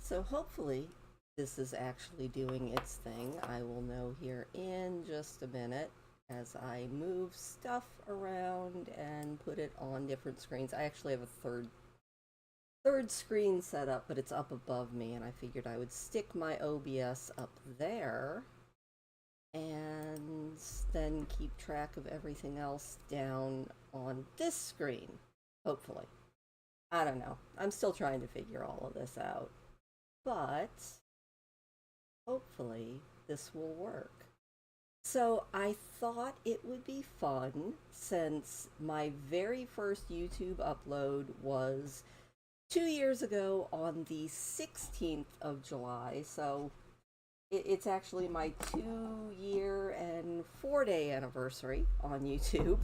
So hopefully this is actually doing its thing. I will know here in just a minute as I move stuff around and put it on different screens. I actually have a third screen set up, but it's up above me, and I figured I would stick my OBS up there and then keep track of everything else down on this screen, hopefully. I don't know. I'm still trying to figure all of this out. But hopefully this will work. So I thought it would be fun, since my very first YouTube upload was 2 years ago on the 16th of July. So it's actually my 2 year and 4 day anniversary on YouTube.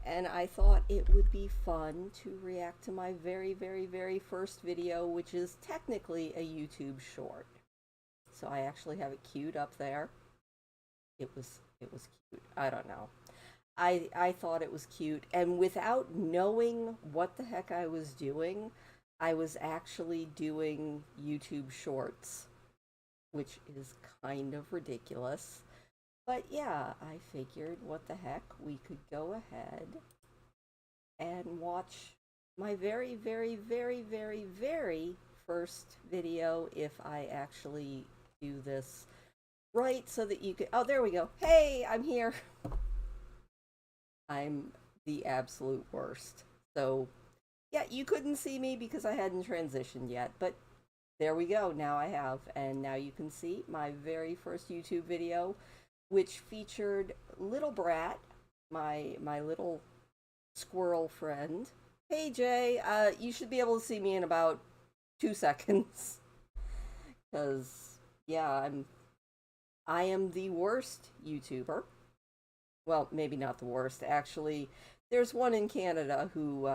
And I thought it would be fun to react to my very first video, which is technically a YouTube short. So I actually have it queued up there. It was cute. I don't know. I thought it was cute, and without knowing what the heck I was doing, I was actually doing YouTube shorts, which is kind of ridiculous. But yeah, I figured what the heck, we could go ahead and watch my very first video, if I actually do this right, so that you could, oh, there we go. Hey, I'm here. I'm the absolute worst. So yeah, you couldn't see me because I hadn't transitioned yet, but there we go. Now I have, and now you can see my very first YouTube video, which featured Little Brat, my little squirrel friend. Hey Jay, you should be able to see me in about 2 seconds, because yeah, I am the worst YouTuber. Well, maybe not the worst. Actually, there's one in Canada who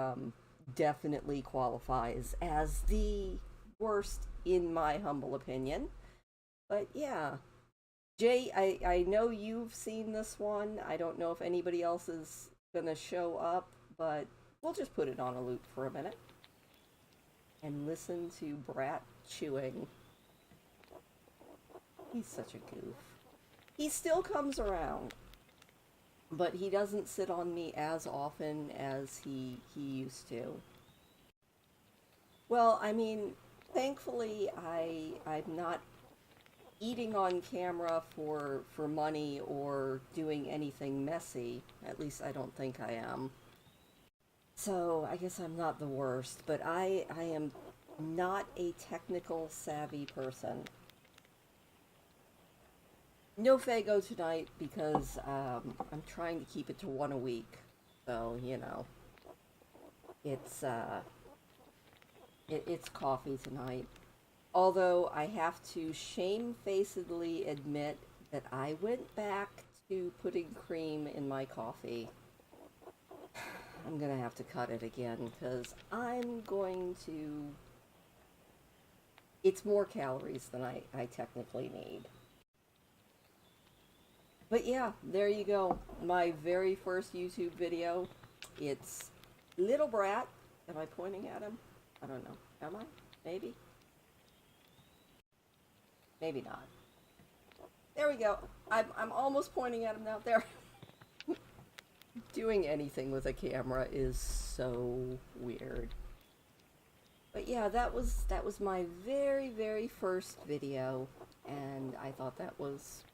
definitely qualifies as the worst, in my humble opinion. But yeah, Jay, I know you've seen this one. I don't know if anybody else is gonna show up, but we'll just put it on a loop for a minute and listen to Brat chewing. He's such a goof. He still comes around, but he doesn't sit on me as often as he used to. Well, I mean, thankfully I'm not eating on camera for money or doing anything messy. At least I don't think I am. So I guess I'm not the worst, but I am not a technical savvy person. No Fago tonight because I'm trying to keep it to one a week. So, you know, it's it's coffee tonight. Although I have to shamefacedly admit that I went back to putting cream in my coffee. I'm gonna have to cut it again because I'm going to... It's more calories than I technically need. But yeah, there you go. My very first YouTube video. It's Little Brat. Am I pointing at him? I don't know. Am I? Maybe? Maybe not. There we go. I'm almost pointing at him now. There. Doing anything with a camera is so weird. But yeah, that was my very first video, and I thought that was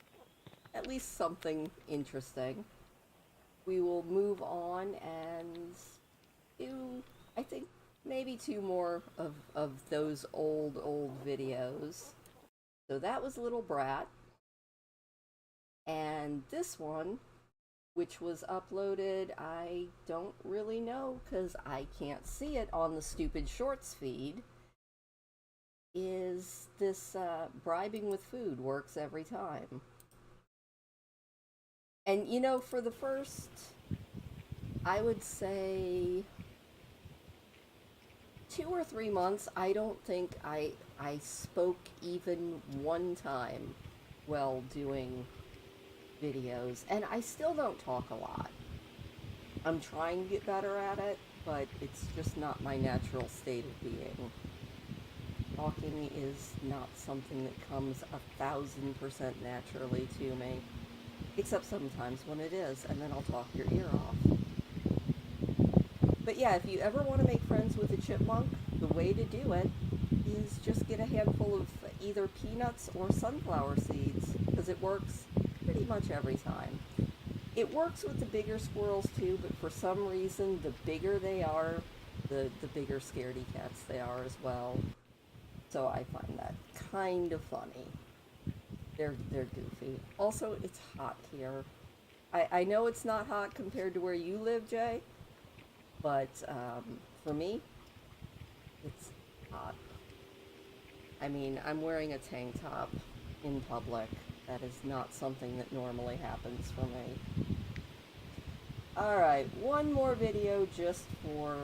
at least something interesting. We will move on and do, I think, maybe 2 more of those old videos. So that was Little Brat. And this one, which was uploaded, I don't really know because I can't see it on the stupid shorts feed, is this bribing with food works every time. And you know, for the first, I would say 2 or 3 months, I don't think I spoke even one time while doing videos, and I still don't talk a lot. I'm trying to get better at it, but it's just not my natural state of being. talking is not something that comes 1,000% naturally to me. Except sometimes when it is, and then I'll talk your ear off. But yeah, if you ever want to make friends with a chipmunk, the way to do it is just get a handful of either peanuts or sunflower seeds, because it works pretty much every time. It works with the bigger squirrels too, but for some reason, the bigger they are, the bigger scaredy cats they are as well. So I find that kind of funny. They're goofy. Also, it's hot here. I know it's not hot compared to where you live, Jay, but for me, it's hot. I mean, I'm wearing a tank top in public. That is not something that normally happens for me. Alright, one more video just for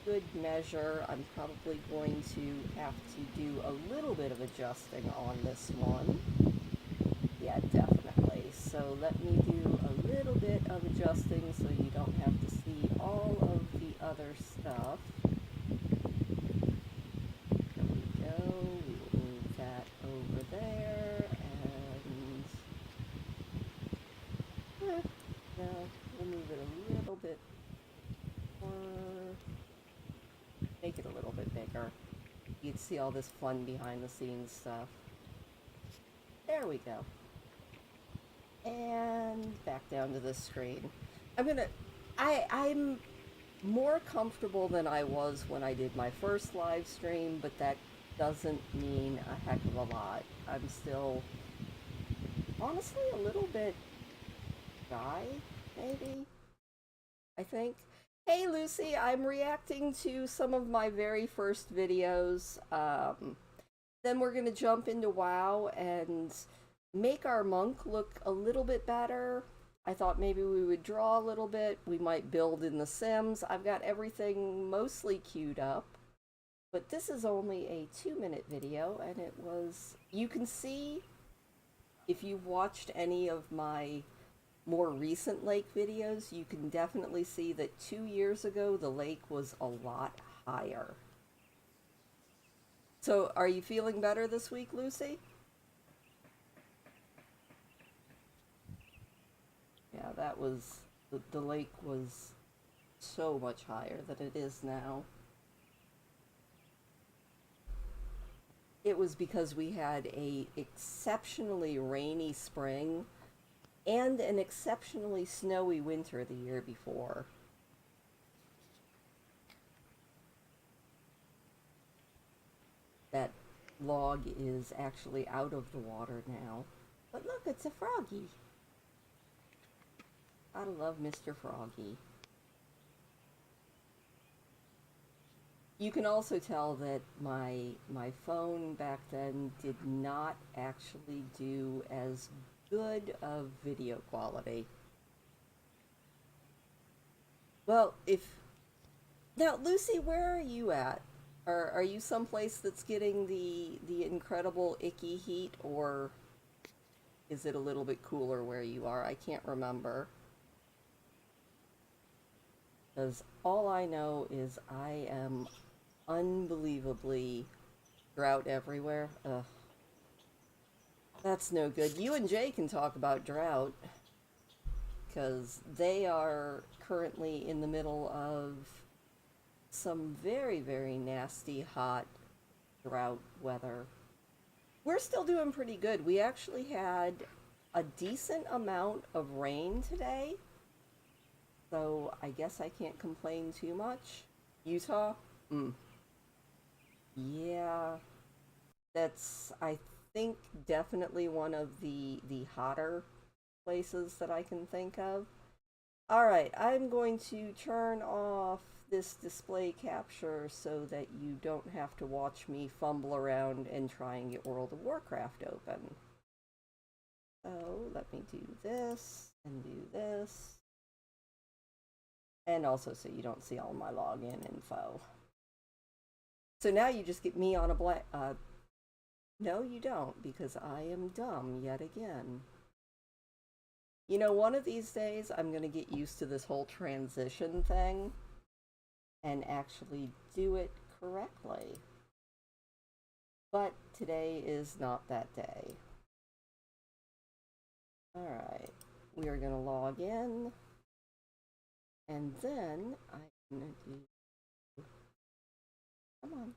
good measure. I'm probably going to have to do a little bit of adjusting on this one. Yeah, definitely. So let me do a little bit of adjusting so you don't have to see all of the other stuff. There we go. We will move that over there, and no, we'll move it a little bit more. Make it a little bit bigger. You can see all this fun behind the scenes stuff. There we go. And back down to the screen. I'm more comfortable than I was when I did my first live stream, but that doesn't mean a heck of a lot. I'm still, honestly, a little bit shy, maybe, I think. Hey Lucy, I'm reacting to some of my very first videos. Then we're gonna jump into WoW and make our monk look a little bit better. I thought maybe we would draw a little bit. We might build in the Sims. I've got everything mostly queued up. But this is only a 2-minute video, and it was... You can see, if you've watched any of my more recent lake videos, you can definitely see that 2 years ago the lake was a lot higher. So, are you feeling better this week, Lucy? Yeah, that was... The lake was so much higher than it is now. It was because we had a exceptionally rainy spring and an exceptionally snowy winter the year before. That log is actually out of the water now. But look, it's a froggy. I love Mr. Froggy. You can also tell that my phone back then did not actually do as good of video quality. Well, now Lucy, where are you at? Are you someplace that's getting the incredible icky heat, or is it a little bit cooler where you are? I can't remember. Because all I know is I am unbelievably drought everywhere. Ugh. That's no good. You and Jay can talk about drought, because they are currently in the middle of some very, very nasty, hot drought weather. We're still doing pretty good. We actually had a decent amount of rain today, so I guess I can't complain too much. Utah? Yeah, that's, I think, definitely one of the hotter places that I can think of. Alright, I'm going to turn off this display capture so that you don't have to watch me fumble around and try and get World of Warcraft open. So, let me do this, and do this. And also so you don't see all my login info. So now you just get me on a blank... no, you don't, because I am dumb yet again. You know, one of these days I'm going to get used to this whole transition thing and actually do it correctly. But today is not that day. Alright, we are going to log in, and then I'm going to do, come on.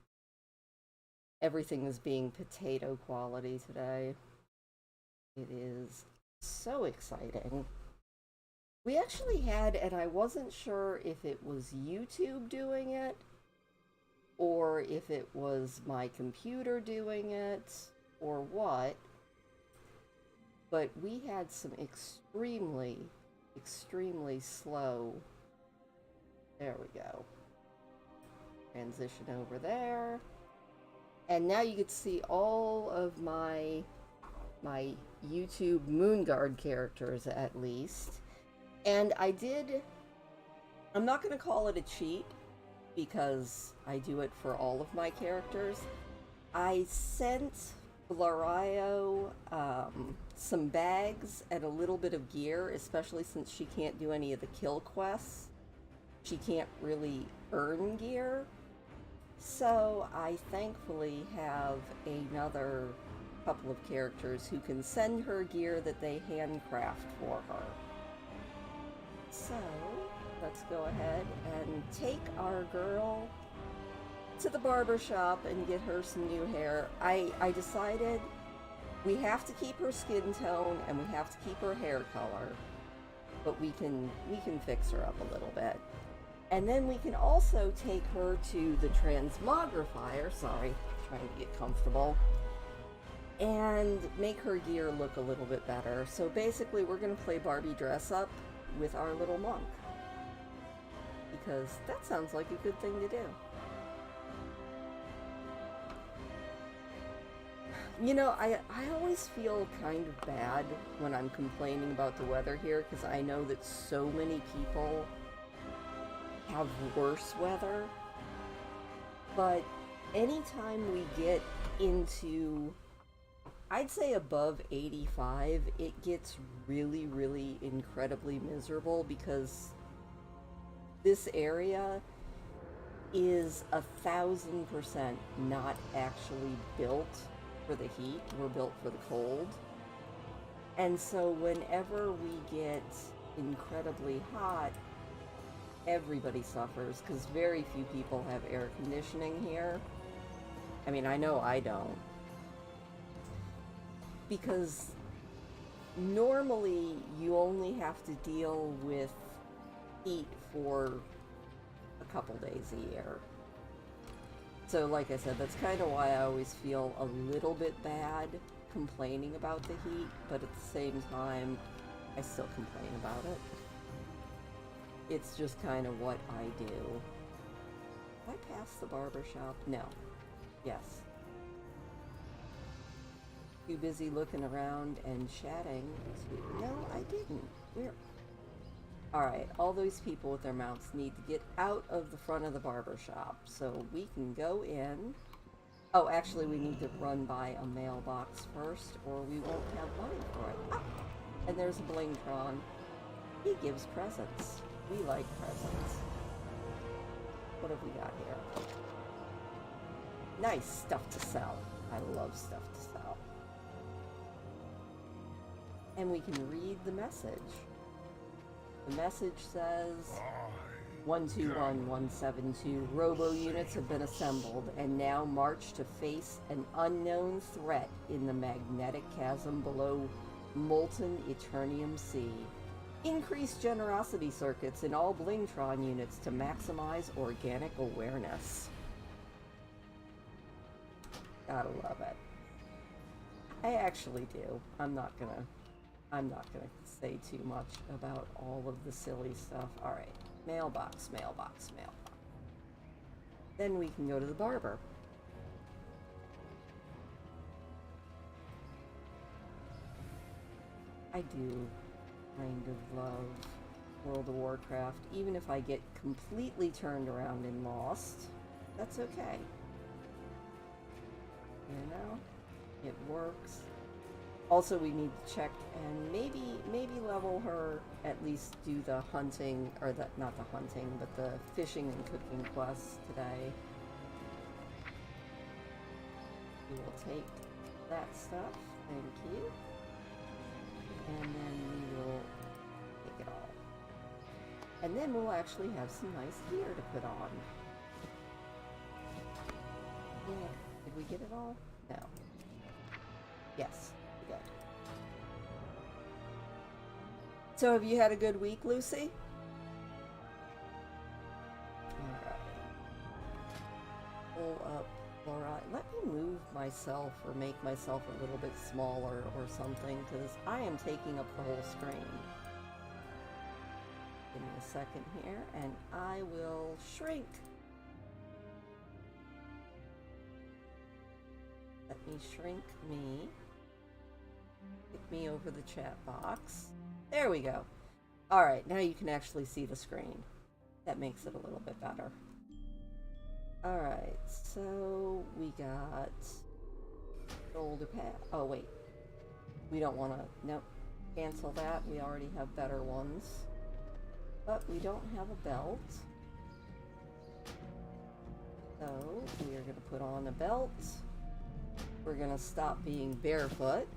Everything is being potato quality today. It is so exciting. We actually had, and I wasn't sure if it was YouTube doing it, or if it was my computer doing it, or what, but we had some extremely slow, there we go, transition over there, and now you can see all of my YouTube Moonguard characters at least. And I'm not going to call it a cheat, because I do it for all of my characters. I sent Blario some bags and a little bit of gear, especially since she can't do any of the kill quests. She can't really earn gear. So I thankfully have another couple of characters who can send her gear that they handcraft for her. So let's go ahead and take our girl to the barber shop and get her some new hair. I decided we have to keep her skin tone and we have to keep her hair color, but we can fix her up a little bit. And then we can also take her to the transmogrifier, sorry, trying to get comfortable, and make her gear look a little bit better. So basically we're going to play Barbie dress up with our little monk, because that sounds like a good thing to do. You know, I always feel kind of bad when I'm complaining about the weather here, because I know that so many people have worse weather. But anytime we get into, I'd say above 85, it gets really incredibly miserable, because this area is 1,000% not actually built for the heat. We're built for the cold. And so whenever we get incredibly hot, everybody suffers, because very few people have air conditioning here. I mean, I know I don't. Because normally you only have to deal with heat for a couple days a year. So like I said, that's kind of why I always feel a little bit bad complaining about the heat, but at the same time, I still complain about it. It's just kind of what I do. Did I pass the barber shop? No. Yes. Too busy looking around and chatting to... No, I didn't. Where? Alright, all those people with their mounts need to get out of the front of the barber shop, so we can go in. Oh, actually, we need to run by a mailbox first, or we won't have money for it. Ah! And there's a Blingtron. He gives presents. We like presents. What have we got here? Nice stuff to sell. I love stuff to sell. And we can read the message. The message says, 121172 robo units have been assembled and now march to face an unknown threat in the magnetic chasm below molten Eternium Sea. Increase generosity circuits in all Blingtron units to maximize organic awareness. Gotta love it. I actually do. I'm not gonna say too much about all of the silly stuff. Alright. Mailbox, mailbox, mailbox. Then we can go to the barber. I do kind of love World of Warcraft, even if I get completely turned around and lost. That's okay. You know? It works. Also, we need to check and maybe level her, at least do the hunting, or the, not the hunting, but the fishing and cooking quests today. will take that stuff. Thank you. And then we will take it all. And then we'll actually have some nice gear to put on. Yeah. Did we get it all? No. Yes, we did. So have you had a good week, Lucy? Alright. Pull up Laura. Let me move myself or make myself a little bit smaller or something, because I am taking up the whole screen. Give me a second here, and I will shrink. Let me shrink me. Pick me over the chat box. There we go. Alright, now you can actually see the screen. That makes it a little bit better. Alright, so we got shoulder pad. Oh, wait. We don't want to... Nope. Cancel that. We already have better ones. But we don't have a belt. So, we are going to put on a belt. We're going to stop being barefoot.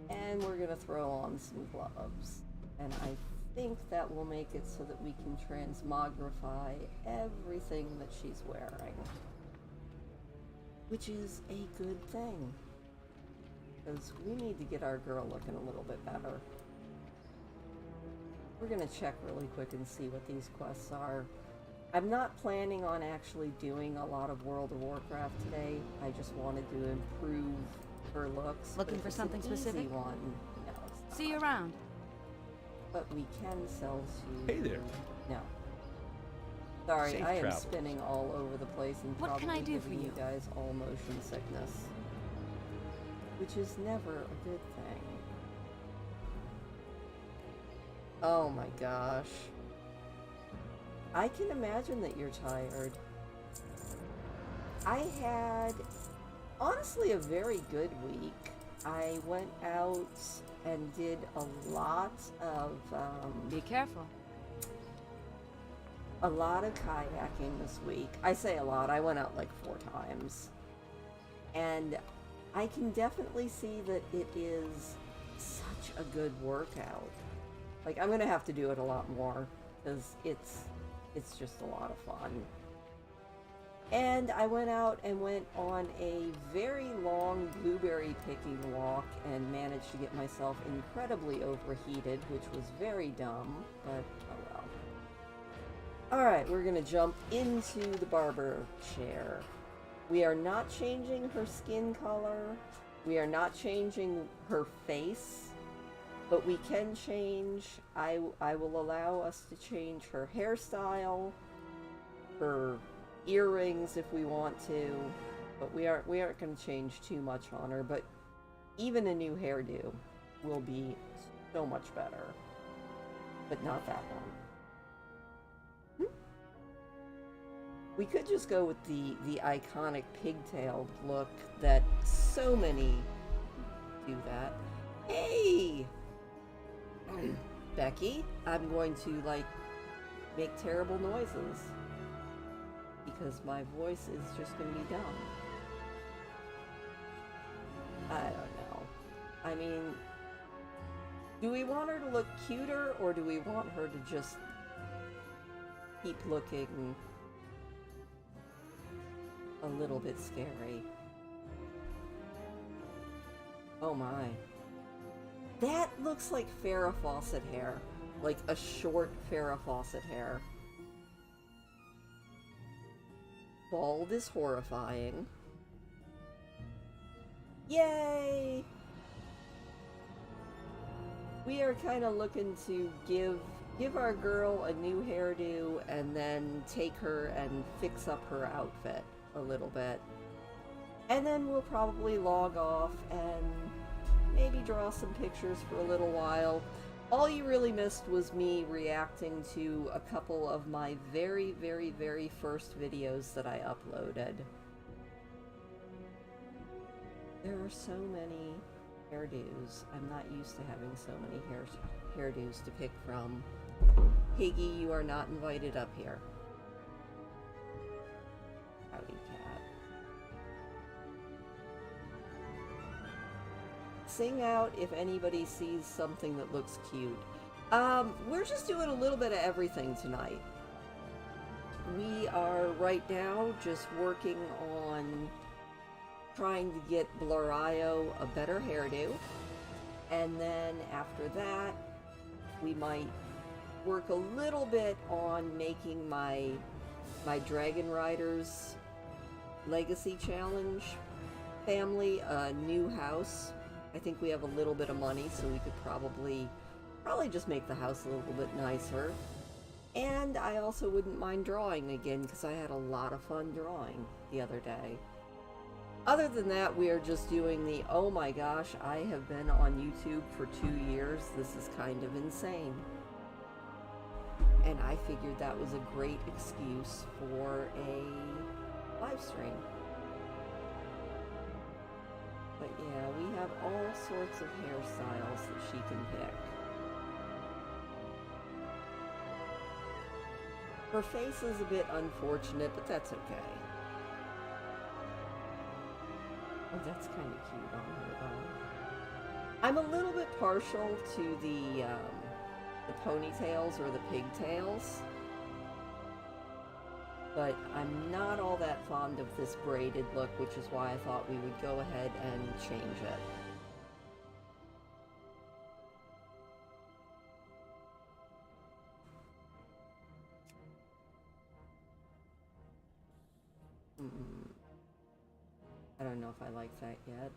And we're going to throw on some gloves. And I think that will make it so that we can transmogrify everything that she's wearing. Which is a good thing. Because we need to get our girl looking a little bit better. We're going to check really quick and see what these quests are. I'm not planning on actually doing a lot of World of Warcraft today. I just wanted to improve her looks. Looking for something specific? One. No, it's See you not. around. But we can sell to... Hey there. No. Sorry, Safe I am travels. spinning all over the place and What probably can I do for giving you? guys all motion sickness. Which is never a good thing. Oh my gosh. I can imagine that you're tired. I had, honestly, a very good week. I went out and did a lot of, Be careful. a lot of kayaking this week. I say a lot, I went out like 4 times. And I can definitely see that it is such a good workout. Like, I'm gonna have to do it a lot more, because it's just a lot of fun. And I went out and went on a very long blueberry picking walk and managed to get myself incredibly overheated, which was very dumb, but oh well. Alright, we're gonna jump into the barber chair. We are not changing her skin color. We are not changing her face. But we can change, I will allow us to change her hairstyle, her earrings if we want to, but we aren't going to change too much on her, but even a new hairdo will be so much better, but not that one. We could just go with the iconic pigtailed look that so many do that. Hey! Becky, I'm going to, like, make terrible noises. Because my voice is just going to be dumb. I don't know. I mean, do we want her to look cuter, or do we want her to just keep looking a little bit scary? Oh my. That looks like Farrah Fawcett hair. Like a short Farrah Fawcett hair. Bald is horrifying. Yay! We are kind of looking to give our girl a new hairdo and then take her and fix up her outfit a little bit. And then we'll probably log off and maybe draw some pictures for a little while. All you really missed was me reacting to a couple of my very, very, very first videos that I uploaded. There are so many hairdos. I'm not used to having so many hairdos to pick from. Piggy, you are not invited up here. Howdy, cat. sing out if anybody sees something that looks cute. We're just doing a little bit of everything tonight. We are right now just working on trying to get Blur.io a better hairdo. And then after that, we might work a little bit on making my Dragon Riders Legacy Challenge family a new house. I think we have a little bit of money, so we could probably just make the house a little bit nicer. And I also wouldn't mind drawing again, because I had a lot of fun drawing the other day. Other than that, we are just doing the, oh my gosh, I have been on YouTube for 2 years, this is kind of insane. And I figured that was a great excuse for a live stream. But yeah, we have all sorts of hairstyles that she can pick. Her face is a bit unfortunate, but that's okay. Oh, that's kind of cute on her, though. I'm a little bit partial to the ponytails or the pigtails, but I'm not all that fond of this braided look, which is why I thought we would go ahead and change it. I don't know if I like that yet.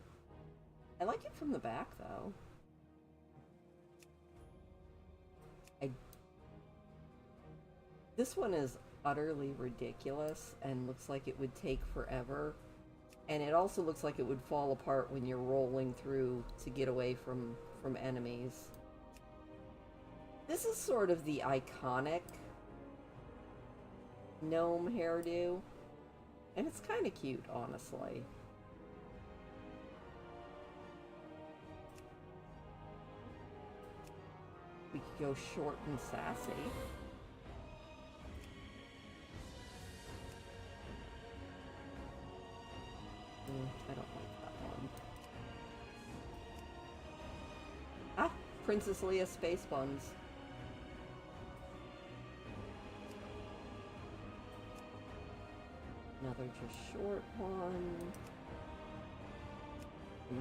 I like it from the back, though. This one is utterly ridiculous and looks like it would take forever. And it also looks like it would fall apart when you're rolling through to get away from enemies. This is sort of the iconic gnome hairdo. And it's kind of cute, honestly. We could go short and sassy. I don't like that one. Ah! Princess Leia Space Buns. Another just short one.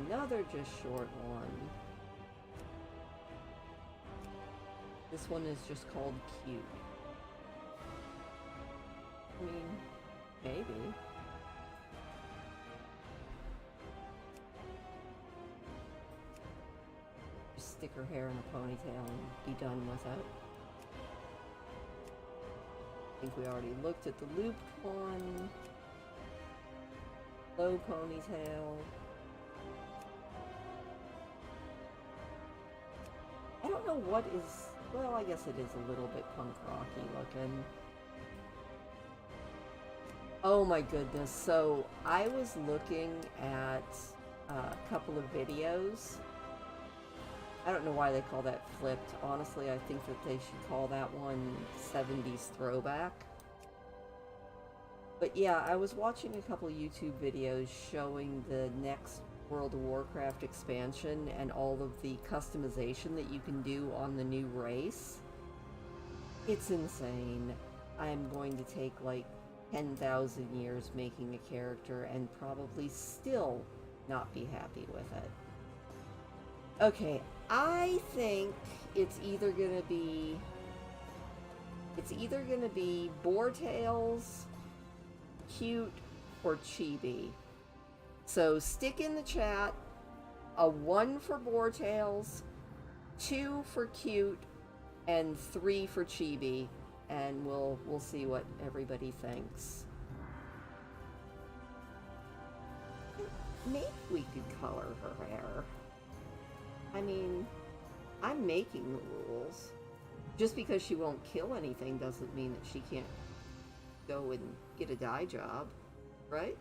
Another just short one. This one is just called cute. I mean, maybe. Just stick her hair in a ponytail and be done with it. I think we already looked at the looped one. Low ponytail. I don't know what is... Well, I guess it is a little bit punk rocky looking. Oh my goodness. So, I was looking at a couple of videos. I don't know why they call that flipped. Honestly, I think that they should call that one 70s throwback. But yeah, I was watching a couple of YouTube videos showing the next World of Warcraft expansion and all of the customization that you can do on the new race. It's insane. I'm going to take like 10,000 years making a character and probably still not be happy with it. Okay, I think it's either gonna be Boartails, cute, or chibi. So stick in the chat a 1 for Boartails, 2 for cute, and 3 for chibi, and we'll see what everybody thinks. Maybe we could color her hair. I mean, I'm making the rules. Just because she won't kill anything doesn't mean that she can't go and get a dye job, right?